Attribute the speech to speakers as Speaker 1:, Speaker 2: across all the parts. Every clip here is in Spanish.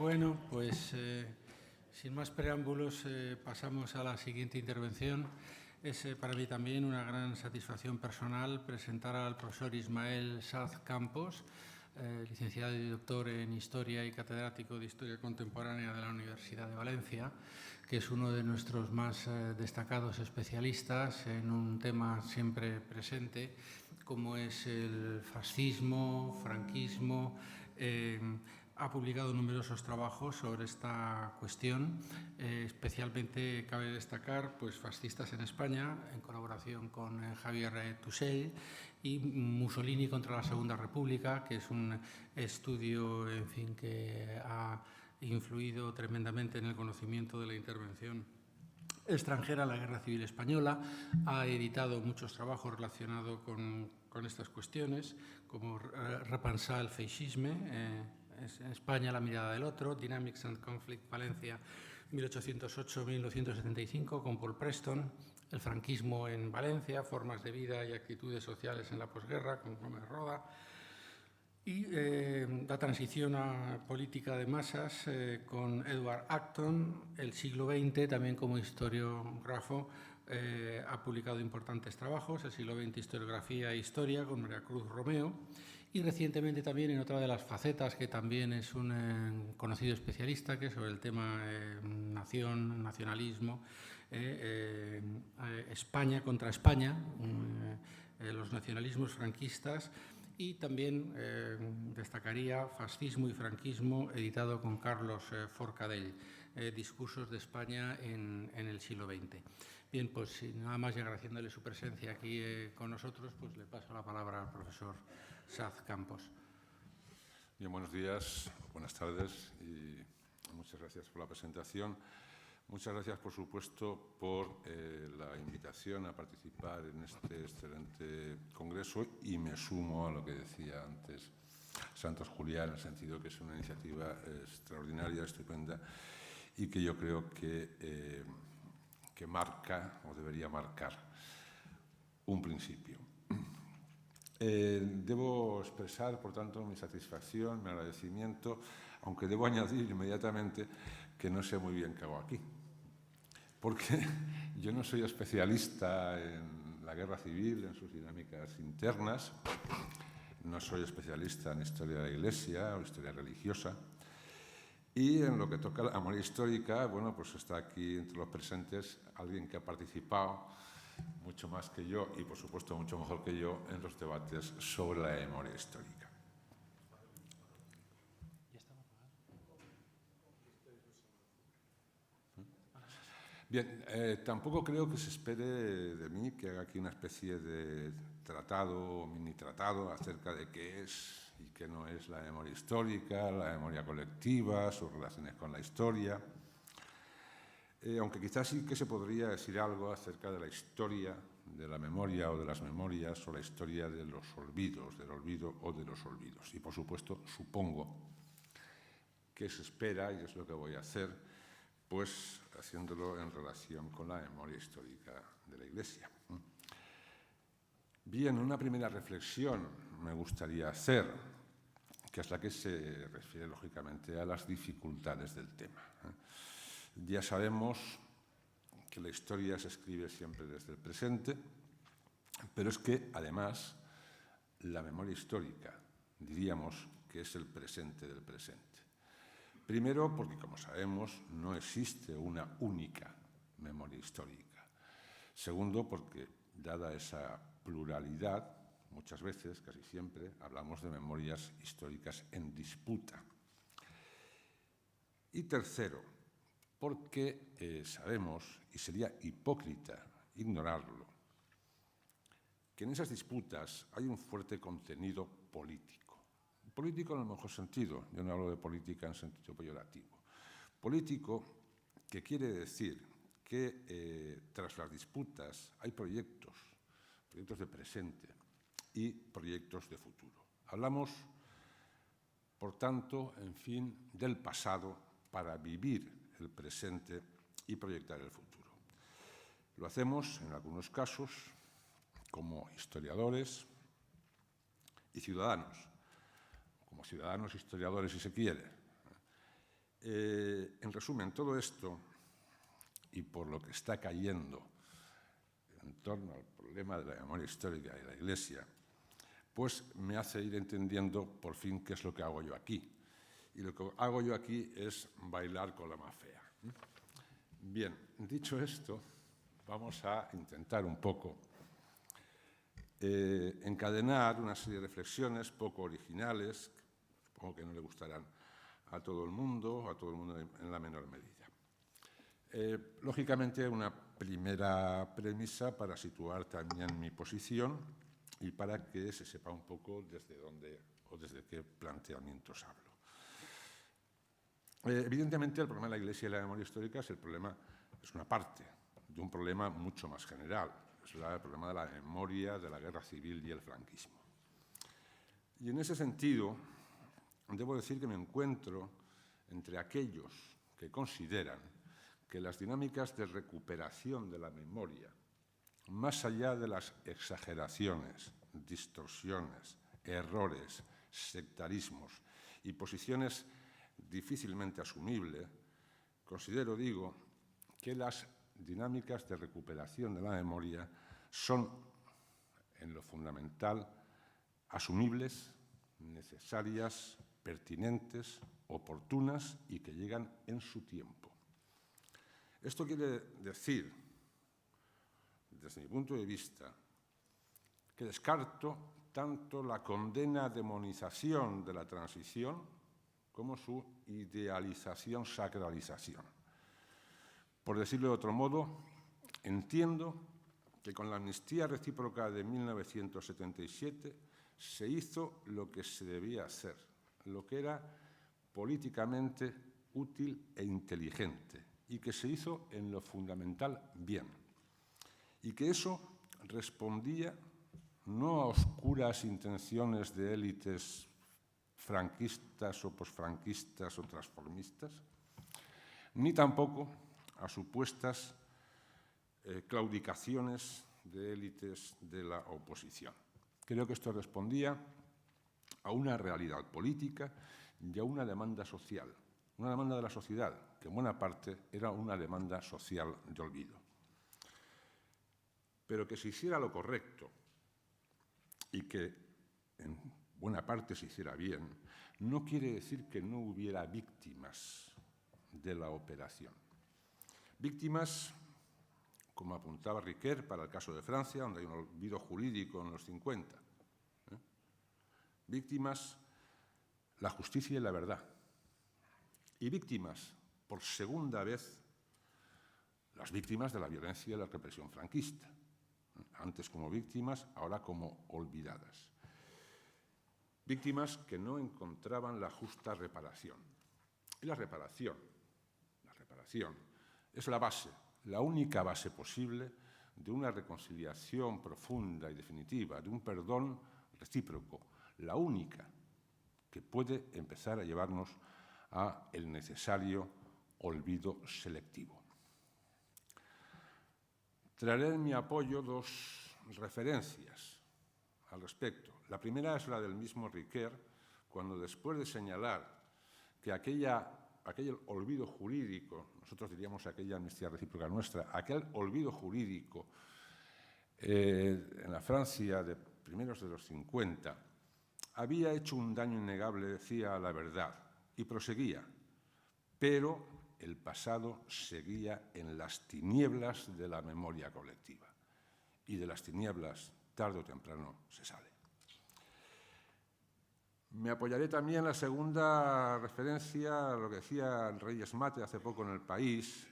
Speaker 1: Bueno, pues sin más preámbulos pasamos a la siguiente intervención. Es para mí también una gran satisfacción personal presentar al profesor Ismael Saz Campos, licenciado y doctor en Historia y catedrático de Historia Contemporánea de la Universidad de Valencia, que es uno de nuestros más destacados especialistas en un tema siempre presente, como es el fascismo, franquismo. Ha publicado numerosos trabajos sobre esta cuestión, especialmente cabe destacar pues, Fascistas en España, en colaboración con Javier Tusell, y Mussolini contra la Segunda República, que es un estudio en fin, que ha influido tremendamente en el conocimiento de la intervención extranjera en la Guerra Civil Española. Ha editado muchos trabajos relacionados con estas cuestiones, como Repensar el feixisme, en España la mirada del otro, Dynamics and Conflict, Valencia, 1808-1975, con Paul Preston, el franquismo en Valencia, formas de vida y actitudes sociales en la posguerra, con Gómez Roda, y la transición a política de masas con Edward Acton, el siglo XX, también como historiógrafo, ha publicado importantes trabajos, el siglo XX, Historiografía e Historia, con María Cruz Romeo, y recientemente también en otra de las facetas, que también es un conocido especialista, que es sobre el tema nación, nacionalismo, España contra España, los nacionalismos franquistas, y también destacaría Fascismo y Franquismo, editado con Carlos Forcadell, Discursos de España en el siglo XX. Bien, pues nada más y agradeciéndole su presencia aquí con nosotros, pues le paso la palabra al profesor Saz Campos.
Speaker 2: Bien, buenos días, buenas tardes y muchas gracias por la presentación. Muchas gracias, por supuesto, por la invitación a participar en este excelente congreso, y me sumo a lo que decía antes Santos Juliá, en el sentido que es una iniciativa extraordinaria, estupenda, y que yo creo que marca o debería marcar un principio. Debo expresar, por tanto, mi satisfacción, mi agradecimiento, aunque debo añadir inmediatamente que no sé muy bien qué hago aquí, porque yo no soy especialista en la guerra civil, en sus dinámicas internas, no soy especialista en historia de la Iglesia o historia religiosa, y en lo que toca a la memoria histórica, bueno, pues está aquí entre los presentes alguien que ha participado mucho más que yo y, por supuesto, mucho mejor que yo en los debates sobre la memoria histórica. Bien, tampoco creo que se espere de mí que haga aquí una especie de tratado o mini tratado acerca de qué es y qué no es la memoria histórica, la memoria colectiva, sus relaciones con la historia. Aunque quizás sí que se podría decir algo acerca de la historia de la memoria o de las memorias, o la historia de los olvidos, del olvido o de los olvidos. Y, por supuesto, supongo que se espera, y es lo que voy a hacer, pues haciéndolo en relación con la memoria histórica de la Iglesia. Bien, una primera reflexión me gustaría hacer, que es la que se refiere, lógicamente, a las dificultades del tema. Ya sabemos que la historia se escribe siempre desde el presente, pero es que, además, la memoria histórica, diríamos que es el presente del presente. Primero, porque, como sabemos, no existe una única memoria histórica. Segundo, porque, dada esa pluralidad, muchas veces, casi siempre, hablamos de memorias históricas en disputa. Y tercero, porque sabemos, y sería hipócrita ignorarlo, que en esas disputas hay un fuerte contenido político. Político en el mejor sentido, yo no hablo de política en sentido peyorativo. Político, que quiere decir que tras las disputas hay proyectos de presente y proyectos de futuro. Hablamos, por tanto, en fin, del pasado para vivir el presente y proyectar el futuro. Lo hacemos, en algunos casos, como historiadores y ciudadanos, como ciudadanos historiadores, si se quiere. En resumen, todo esto, y por lo que está cayendo en torno al problema de la memoria histórica de la Iglesia, pues me hace ir entendiendo por fin qué es lo que hago yo aquí. Y lo que hago yo aquí es bailar con la más fea. Bien, dicho esto, vamos a intentar un poco encadenar una serie de reflexiones poco originales, supongo que no le gustarán a todo el mundo en la menor medida. Lógicamente, una primera premisa para situar también mi posición y para que se sepa un poco desde dónde o desde qué planteamientos hablo. Evidentemente, el problema de la Iglesia y la memoria histórica es una parte de un problema mucho más general. Es el problema de la memoria de la guerra civil y el franquismo. Y en ese sentido, debo decir que me encuentro entre aquellos que consideran que las dinámicas de recuperación de la memoria, más allá de las exageraciones, distorsiones, errores, sectarismos y posiciones difícilmente asumibles, considero, digo, que las dinámicas de recuperación de la memoria son, en lo fundamental, asumibles, necesarias, pertinentes, oportunas y que llegan en su tiempo. Esto quiere decir, desde mi punto de vista, que descarto tanto la condena demonización de la transición como su idealización, sacralización. Por decirlo de otro modo, entiendo que con la amnistía recíproca de 1977 se hizo lo que se debía hacer, lo que era políticamente útil e inteligente, y que se hizo en lo fundamental bien, y que eso respondía no a oscuras intenciones de élites franquistas o posfranquistas o transformistas, ni tampoco a supuestas claudicaciones de élites de la oposición. Creo que esto respondía a una realidad política y a una demanda social, una demanda de la sociedad, que en buena parte era una demanda social de olvido. Pero que se hiciera lo correcto y que en buena parte se hiciera bien, no quiere decir que no hubiera víctimas de la operación. Víctimas, como apuntaba Riquer para el caso de Francia, donde hay un olvido jurídico en los 50. Víctimas, la justicia y la verdad. Y víctimas, por segunda vez, las víctimas de la violencia y la represión franquista. Antes como víctimas, ahora como olvidadas. Víctimas que no encontraban la justa reparación. Y la reparación es la base, la única base posible de una reconciliación profunda y definitiva, de un perdón recíproco, la única que puede empezar a llevarnos a el necesario olvido selectivo. Traeré en mi apoyo dos referencias al respecto. La primera es la del mismo Riquer, cuando después de señalar que aquel olvido jurídico, nosotros diríamos aquella amnistía recíproca nuestra, aquel olvido jurídico en la Francia de primeros de los 50, había hecho un daño innegable, decía, a la verdad, y proseguía, pero el pasado seguía en las tinieblas de la memoria colectiva, y de las tinieblas, tarde o temprano, se sale. Me apoyaré también en la segunda referencia a lo que decía Reyes Mate hace poco en El País,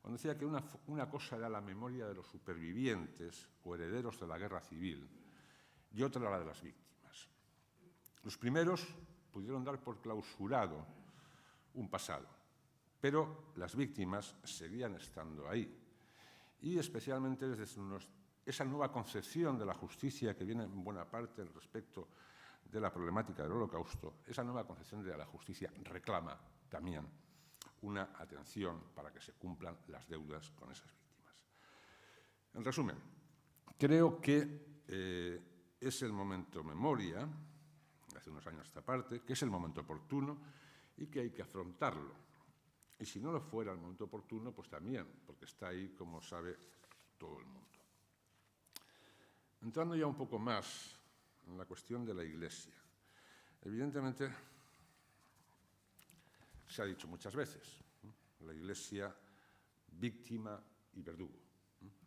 Speaker 2: cuando decía que una cosa era la memoria de los supervivientes o herederos de la guerra civil y otra la de las víctimas. Los primeros pudieron dar por clausurado un pasado, pero las víctimas seguían estando ahí. Y especialmente desde esa nueva concepción de la justicia que viene en buena parte respecto de la problemática del Holocausto, esa nueva concepción de la justicia reclama también una atención para que se cumplan las deudas con esas víctimas. En resumen, creo que es el momento memoria, hace unos años esta parte, que es el momento oportuno y que hay que afrontarlo. Y si no lo fuera al momento oportuno, pues también, porque está ahí, como sabe todo el mundo. Entrando ya un poco más en la cuestión de la Iglesia. Evidentemente, se ha dicho muchas veces, la Iglesia víctima y verdugo.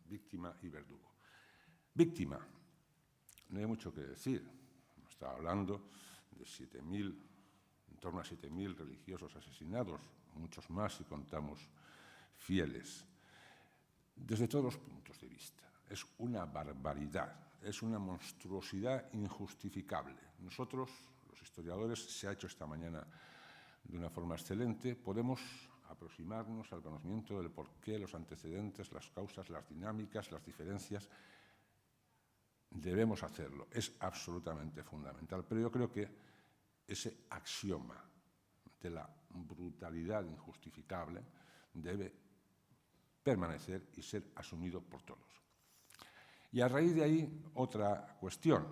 Speaker 2: Víctima y verdugo. Víctima, no hay mucho que decir. Está hablando de 7.000, en torno a 7.000 religiosos asesinados, muchos más si contamos fieles, desde todos los puntos de vista. Es una barbaridad, es una monstruosidad injustificable. Nosotros, los historiadores, se ha hecho esta mañana de una forma excelente, podemos aproximarnos al conocimiento del porqué, los antecedentes, las causas, las dinámicas, las diferencias. Debemos hacerlo, es absolutamente fundamental. Pero yo creo que ese axioma de la brutalidad injustificable debe permanecer y ser asumido por todos. Y a raíz de ahí, otra cuestión.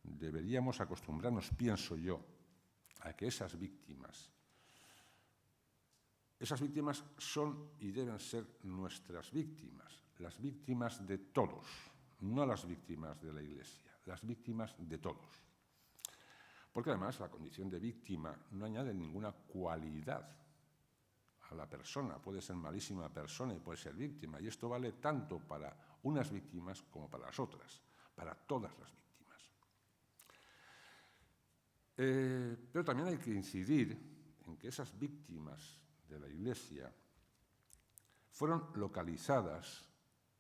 Speaker 2: Deberíamos acostumbrarnos, pienso yo, a que esas víctimas son y deben ser nuestras víctimas, las víctimas de todos, no las víctimas de la Iglesia, las víctimas de todos. Porque además la condición de víctima no añade ninguna cualidad a la persona. Puede ser malísima persona y puede ser víctima. Y esto vale tanto para unas víctimas como para las otras, para todas las víctimas. Pero también hay que incidir en que esas víctimas de la Iglesia fueron localizadas,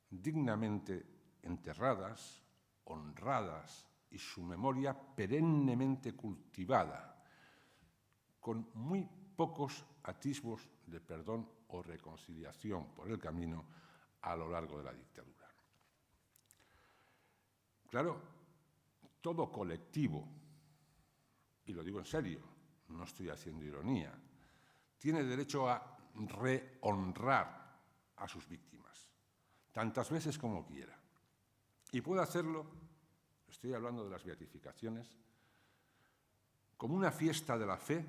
Speaker 2: dignamente enterradas, honradas y su memoria perennemente cultivada, con muy pocos atisbos de perdón o reconciliación por el camino a lo largo de la dictadura. Claro, todo colectivo, y lo digo en serio, no estoy haciendo ironía, tiene derecho a rehonrar a sus víctimas, tantas veces como quiera. Y puede hacerlo, estoy hablando de las beatificaciones, como una fiesta de la fe,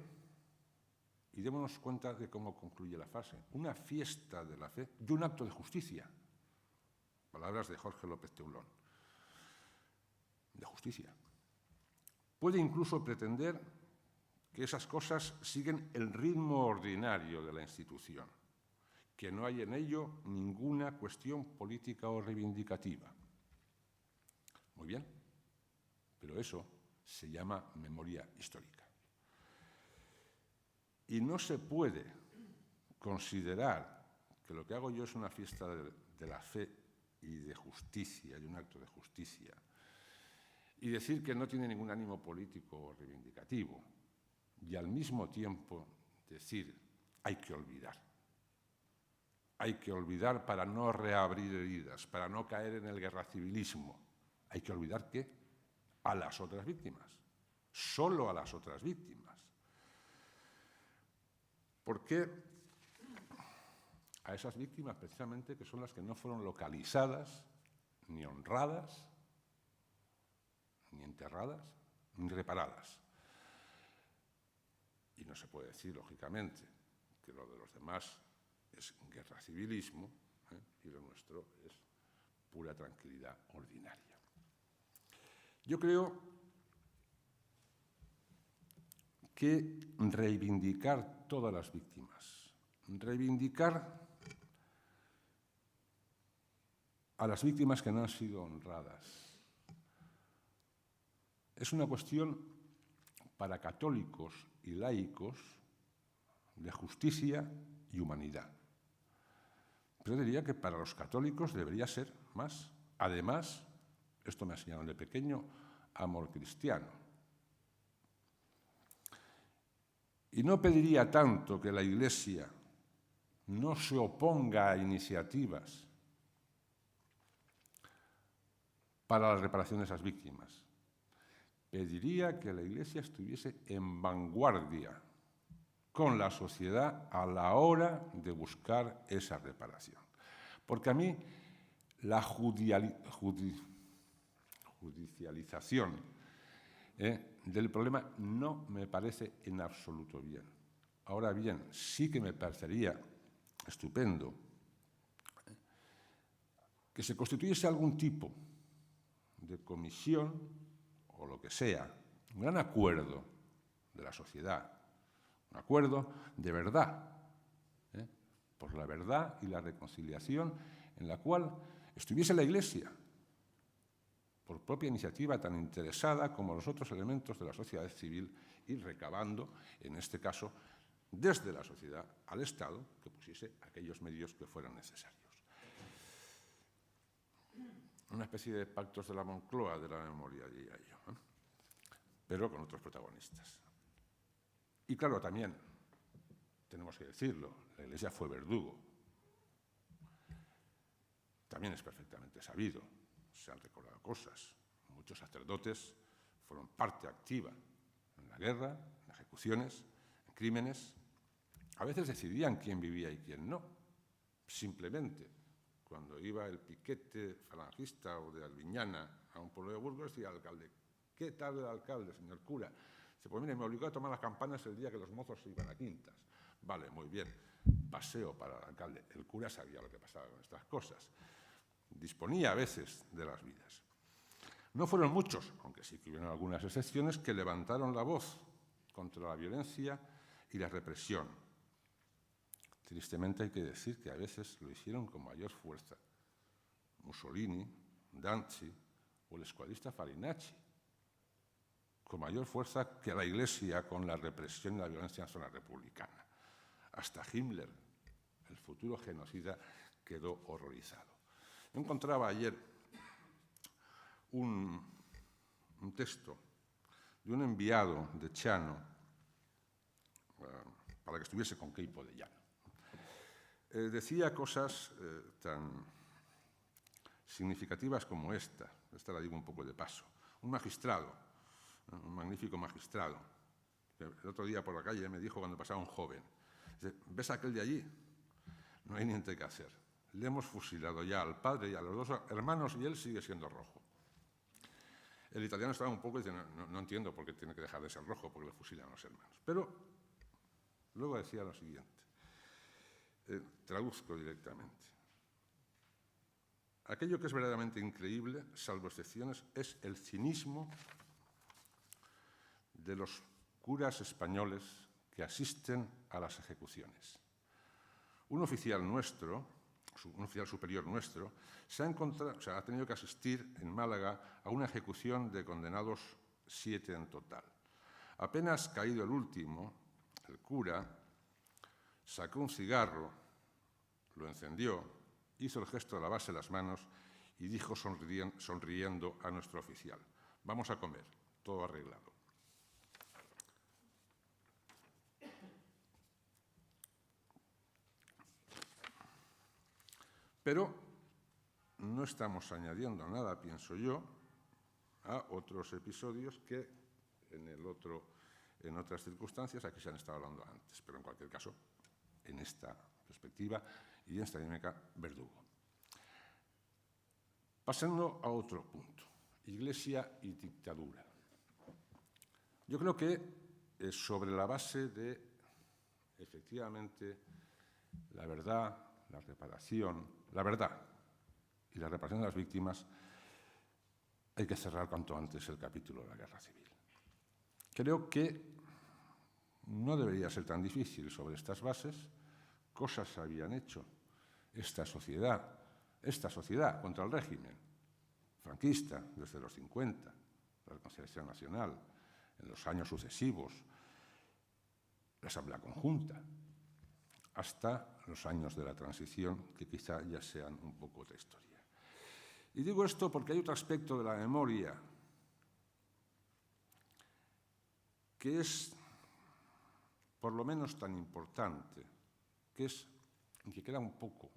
Speaker 2: y démonos cuenta de cómo concluye la frase, una fiesta de la fe y un acto de justicia. Palabras de Jorge López Teulón. De justicia. Puede incluso pretender que esas cosas siguen el ritmo ordinario de la institución, que no hay en ello ninguna cuestión política o reivindicativa. Muy bien, pero eso se llama memoria histórica. Y no se puede considerar que lo que hago yo es una fiesta de la fe y de justicia, y un acto de justicia, y decir que no tiene ningún ánimo político o reivindicativo, y al mismo tiempo decir hay que olvidar. Hay que olvidar para no reabrir heridas, para no caer en el guerracivilismo. Hay que olvidar que a las otras víctimas, solo a las otras víctimas. ¿Por qué a esas víctimas precisamente que son las que no fueron localizadas, ni honradas, ni enterradas, ni reparadas? Y no se puede decir, lógicamente, que lo de los demás es guerra civilismo, y lo nuestro es pura tranquilidad ordinaria. Yo creo que reivindicar todas las víctimas, reivindicar a las víctimas que no han sido honradas, es una cuestión para católicos y laicos de justicia y humanidad. Pero diría que para los católicos debería ser más. Además, esto me enseñaron de pequeño, amor cristiano. Y no pediría tanto que la Iglesia no se oponga a iniciativas para la reparación de esas víctimas. Pediría que la Iglesia estuviese en vanguardia con la sociedad a la hora de buscar esa reparación. Porque a mí la judicialización del problema no me parece en absoluto bien. Ahora bien, sí que me parecería estupendo que se constituyese algún tipo de comisión o lo que sea, un gran acuerdo de la sociedad, un acuerdo de verdad, por la verdad y la reconciliación, en la cual estuviese la Iglesia, por propia iniciativa tan interesada como los otros elementos de la sociedad civil, y recabando, en este caso, desde la sociedad al Estado, que pusiese aquellos medios que fueran necesarios. Una especie de pactos de la Moncloa de la memoria, diría yo, pero con otros protagonistas. Y claro, también, tenemos que decirlo, la Iglesia fue verdugo. También es perfectamente sabido, se han recordado cosas. Muchos sacerdotes fueron parte activa en la guerra, en ejecuciones, en crímenes. A veces decidían quién vivía y quién no. Simplemente, cuando iba el piquete falangista o de Albiñana a un pueblo de Burgos, decía al alcalde: ¿qué tal el alcalde, señor cura? Dice: pues mire, me obligó a tomar las campanas el día que los mozos se iban a quintas. Vale, muy bien. Paseo para el alcalde. El cura sabía lo que pasaba con estas cosas. Disponía a veces de las vidas. No fueron muchos, aunque sí que hubieron algunas excepciones, que levantaron la voz contra la violencia y la represión. Tristemente hay que decir que a veces lo hicieron con mayor fuerza. Mussolini, Danzi o el escuadrista Farinacci, con mayor fuerza que la Iglesia con la represión y la violencia en zona republicana. Hasta Himmler, el futuro genocida, quedó horrorizado. Yo encontraba ayer un texto de un enviado de Chano para que estuviese con Queipo de Llano. Decía cosas tan significativas como esta la digo un poco de paso. Un magistrado, un magnífico magistrado, que el otro día por la calle me dijo cuando pasaba un joven: ¿ves aquel de allí? No hay niente que hacer. Le hemos fusilado ya al padre y a los dos hermanos y él sigue siendo rojo. El italiano estaba un poco diciendo: no entiendo por qué tiene que dejar de ser rojo, porque le fusilan a los hermanos. Pero luego decía lo siguiente, traduzco directamente. Aquello que es verdaderamente increíble, salvo excepciones, es el cinismo de los curas españoles que asisten a las ejecuciones. Un oficial nuestro, un oficial superior nuestro, ha tenido que asistir en Málaga a una ejecución de condenados 7 en total. Apenas caído el último, el cura sacó un cigarro, lo encendió, hizo el gesto de lavarse las manos y dijo sonriendo a nuestro oficial: vamos a comer, todo arreglado. Pero no estamos añadiendo nada, pienso yo, a otros episodios que en otras circunstancias aquí se han estado hablando antes, pero en cualquier caso, en esta perspectiva y en esta dinámica, verdugo. Pasando a otro punto, Iglesia y dictadura. Yo creo que sobre la base de, efectivamente, la verdad, la reparación, la verdad y la reparación de las víctimas, hay que cerrar cuanto antes el capítulo de la Guerra Civil. Creo que no debería ser tan difícil. Sobre estas bases, cosas se habían hecho. Esta sociedad contra el régimen franquista desde los 50, la Reconciliación Nacional, en los años sucesivos, la Asamblea Conjunta, hasta los años de la transición, que quizá ya sean un poco otra historia. Y digo esto porque hay otro aspecto de la memoria que es por lo menos tan importante, que queda un poco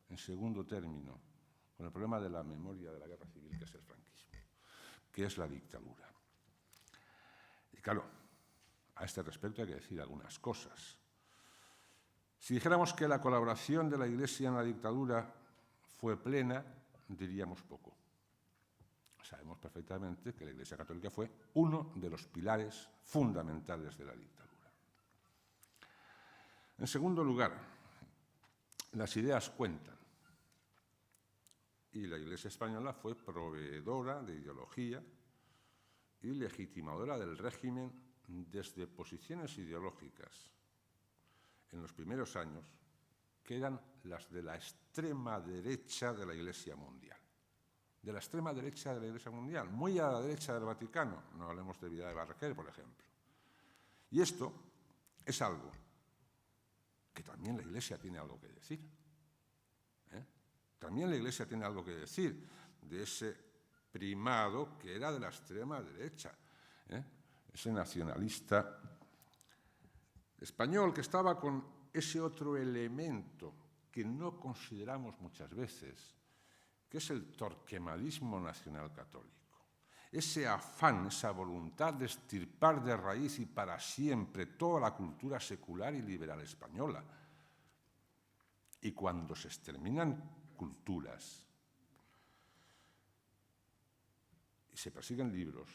Speaker 2: en segundo término con el problema de la memoria de la guerra civil, que es el franquismo, que es la dictadura. Y claro, a este respecto hay que decir algunas cosas. Si dijéramos que la colaboración de la Iglesia en la dictadura fue plena, diríamos poco. Sabemos perfectamente que la Iglesia Católica fue uno de los pilares fundamentales de la dictadura. En segundo lugar, las ideas cuentan. Y la Iglesia española fue proveedora de ideología y legitimadora del régimen desde posiciones ideológicas en los primeros años que eran las de la extrema derecha de la Iglesia mundial. De la extrema derecha de la Iglesia mundial, muy a la derecha del Vaticano. No hablemos de Vidal de Barraquer, por ejemplo. Y esto es algo que también la Iglesia tiene algo que decir. También la Iglesia tiene algo que decir de ese primado que era de la extrema derecha, ese nacionalista español que estaba con ese otro elemento que no consideramos muchas veces, que es el torquemadismo nacional católico. Ese afán, esa voluntad de extirpar de raíz y para siempre toda la cultura secular y liberal española. Y cuando se exterminan culturas y se persiguen libros,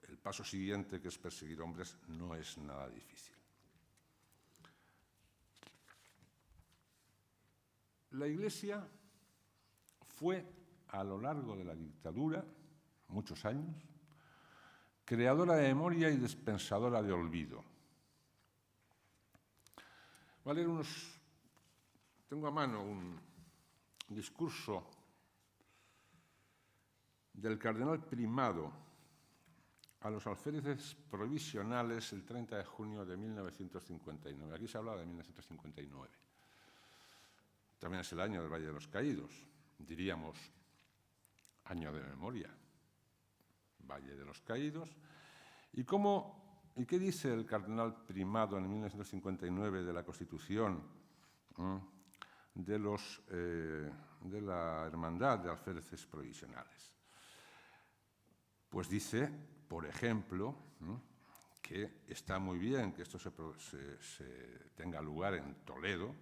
Speaker 2: el paso siguiente, que es perseguir hombres, no es nada difícil. La Iglesia fue, a lo largo de la dictadura, muchos años, creadora de memoria y dispensadora de olvido. Voy a leer tengo a mano un discurso del cardenal Primado a los alféreces provisionales el 30 de junio de 1959. Aquí se habla de 1959. También es el año del Valle de los Caídos. Diríamos año de memoria. Valle de los Caídos. ¿Y qué dice el cardenal Primado en 1959 de la Constitución de la Hermandad de Alféreces Provisionales? Pues dice, por ejemplo, que está muy bien que esto se tenga lugar en Toledo,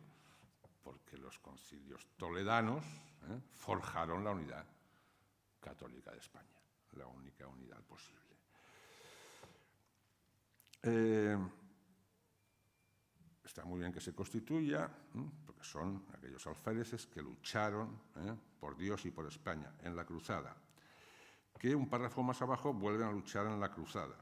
Speaker 2: porque los concilios toledanos forjaron la unidad católica de España, la única unidad posible. Está muy bien que se constituya, porque son aquellos alféreces que lucharon por Dios y por España en la cruzada, que un párrafo más abajo vuelven a luchar en la cruzada,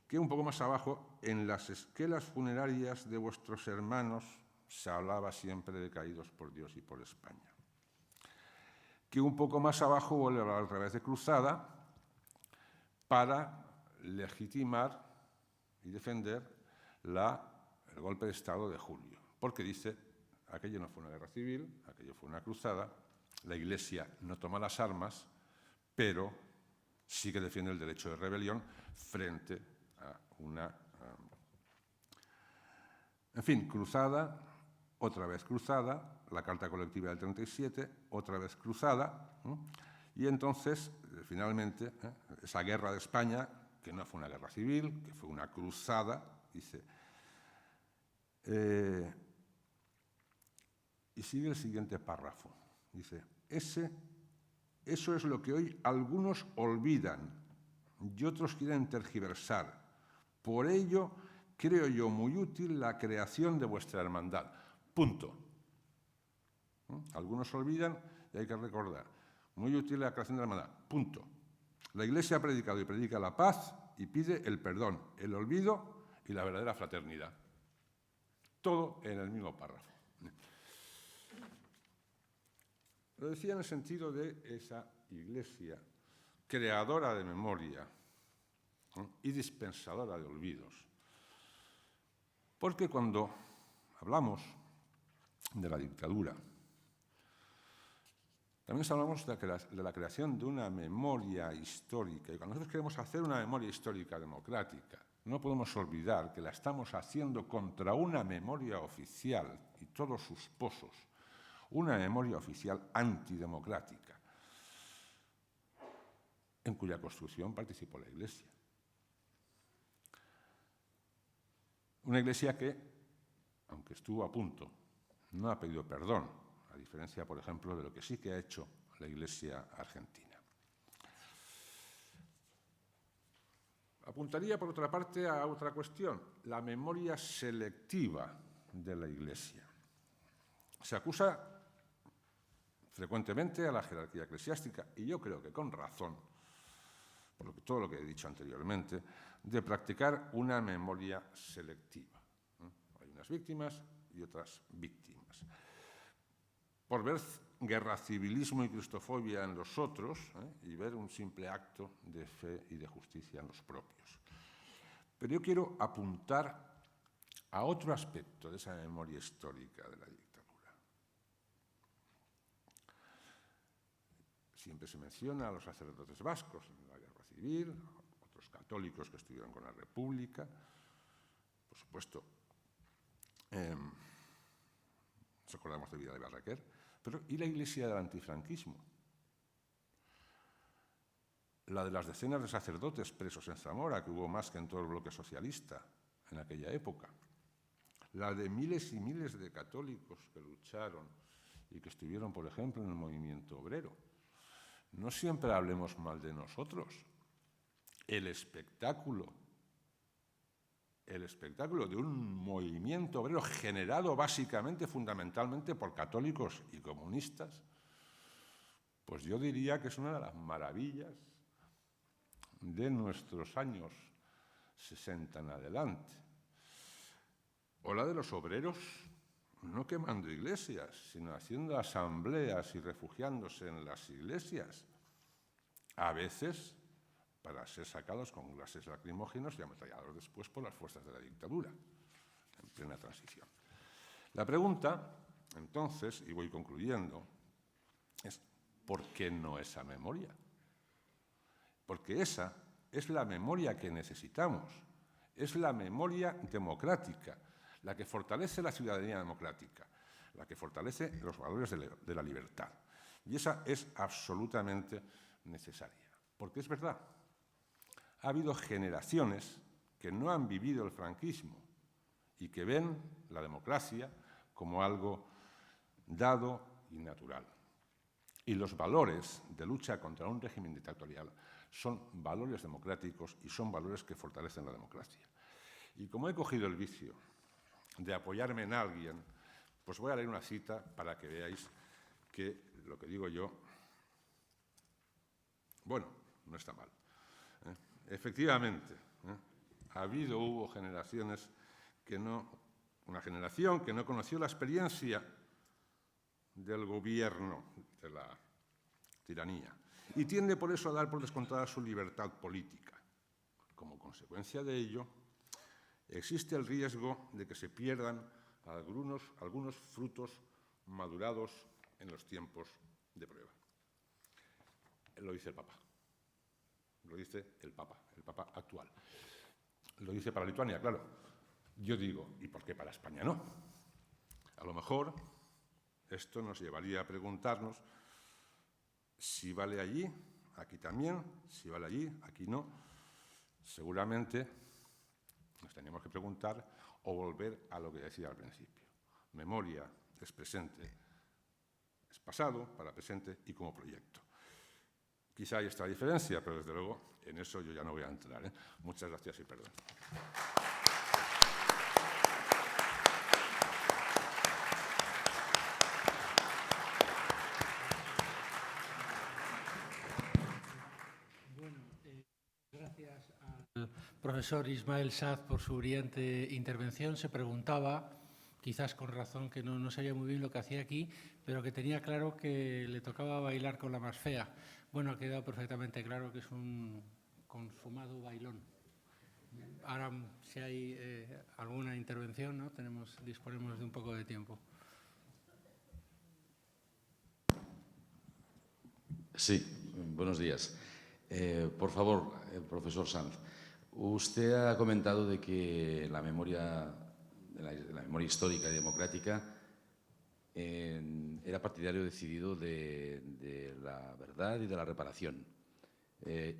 Speaker 2: que un poco más abajo, en las esquelas funerarias de vuestros hermanos se hablaba siempre de caídos por Dios y por España, que un poco más abajo vuelve a hablar al revés de cruzada para legitimar y defender el golpe de Estado de julio, porque dice, aquello no fue una guerra civil, aquello fue una cruzada, la Iglesia no toma las armas, pero sí que defiende el derecho de rebelión frente a una... En fin, cruzada, otra vez cruzada, la Carta Colectiva del 37, otra vez cruzada, y entonces, finalmente, esa guerra de España, que no fue una guerra civil, que fue una cruzada, dice... y sigue el siguiente párrafo. Dice, eso es lo que hoy algunos olvidan y otros quieren tergiversar. Por ello, creo yo muy útil la creación de vuestra hermandad. Punto. Algunos olvidan y hay que recordar. Muy útil la creación de la hermandad. Punto. La Iglesia ha predicado y predica la paz y pide el perdón, el olvido y la verdadera fraternidad. Todo en el mismo párrafo. Lo decía en el sentido de esa Iglesia creadora de memoria y dispensadora de olvidos. Porque cuando hablamos de la dictadura, también hablamos de la creación de una memoria histórica. Y cuando nosotros queremos hacer una memoria histórica democrática, no podemos olvidar que la estamos haciendo contra una memoria oficial y todos sus pozos, una memoria oficial antidemocrática, en cuya construcción participó la Iglesia. Una Iglesia que, aunque estuvo a punto, no ha pedido perdón, a diferencia, por ejemplo, de lo que sí que ha hecho la Iglesia argentina. Apuntaría, por otra parte, a otra cuestión, la memoria selectiva de la Iglesia. Se acusa frecuentemente a la jerarquía eclesiástica, y yo creo que con razón, por todo lo que he dicho anteriormente, de practicar una memoria selectiva. Hay unas víctimas y otras víctimas. Por ver guerra, civilismo y cristofobia en los otros, y ver un simple acto de fe y de justicia en los propios. Pero yo quiero apuntar a otro aspecto de esa memoria histórica de la dictadura. Siempre se menciona a los sacerdotes vascos en la guerra civil, otros católicos que estuvieron con la República, por supuesto, nos acordamos de Vidal y Barraquer, pero ¿y la Iglesia del antifranquismo? La de las decenas de sacerdotes presos en Zamora, que hubo más que en todo el bloque socialista en aquella época. La de miles y miles de católicos que lucharon y que estuvieron, por ejemplo, en el movimiento obrero. No siempre hablemos mal de nosotros. El espectáculo de un movimiento obrero generado básicamente, fundamentalmente por católicos y comunistas, pues yo diría que es una de las maravillas de nuestros años 60 en adelante. O la de los obreros, no quemando iglesias, sino haciendo asambleas y refugiándose en las iglesias, a veces para ser sacados con gases lacrimógenos y ametrallados después por las fuerzas de la dictadura, en plena transición. La pregunta, entonces, y voy concluyendo, es ¿por qué no esa memoria? Porque esa es la memoria que necesitamos, es la memoria democrática, la que fortalece la ciudadanía democrática, la que fortalece los valores de la libertad. Y esa es absolutamente necesaria, porque es verdad. Ha habido generaciones que no han vivido el franquismo y que ven la democracia como algo dado y natural. Y los valores de lucha contra un régimen dictatorial son valores democráticos y son valores que fortalecen la democracia. Y como he cogido el vicio de apoyarme en alguien, pues voy a leer una cita para que veáis que lo que digo yo, bueno, no está mal. Efectivamente, hubo generaciones que no, una generación que no conoció la experiencia del gobierno, de la tiranía, y tiende por eso a dar por descontada su libertad política. Como consecuencia de ello, existe el riesgo de que se pierdan algunos frutos madurados en los tiempos de prueba. Lo dice el Papa. Lo dice el Papa actual. Lo dice para Lituania, claro. Yo digo, ¿y por qué para España no? A lo mejor esto nos llevaría a preguntarnos si vale allí, aquí también, si vale allí, aquí no. Seguramente nos tenemos que preguntar o volver a lo que decía al principio. Memoria es presente, es pasado para presente y como proyecto. Quizá hay esta diferencia, pero desde luego en eso yo ya no voy a entrar. Muchas gracias y perdón.
Speaker 1: Bueno, gracias al profesor Ismael Saz por su brillante intervención. Se preguntaba, quizás con razón, que no sabía muy bien lo que hacía aquí, pero que tenía claro que le tocaba bailar con la más fea. Bueno, ha quedado perfectamente claro que es un consumado bailón. Ahora, si hay alguna intervención, ¿no? Disponemos de un poco de tiempo.
Speaker 3: Sí, buenos días. Por favor, profesor Sanz, usted ha comentado de que la memoria histórica y democrática era partidario decidido de la verdad y de la reparación.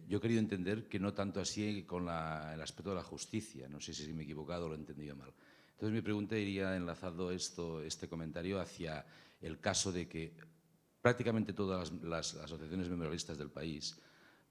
Speaker 3: Yo he querido entender que no tanto así con el aspecto de la justicia. No sé si me he equivocado o lo he entendido mal. Entonces mi pregunta iría enlazando este comentario hacia el caso de que prácticamente todas las asociaciones memorialistas del país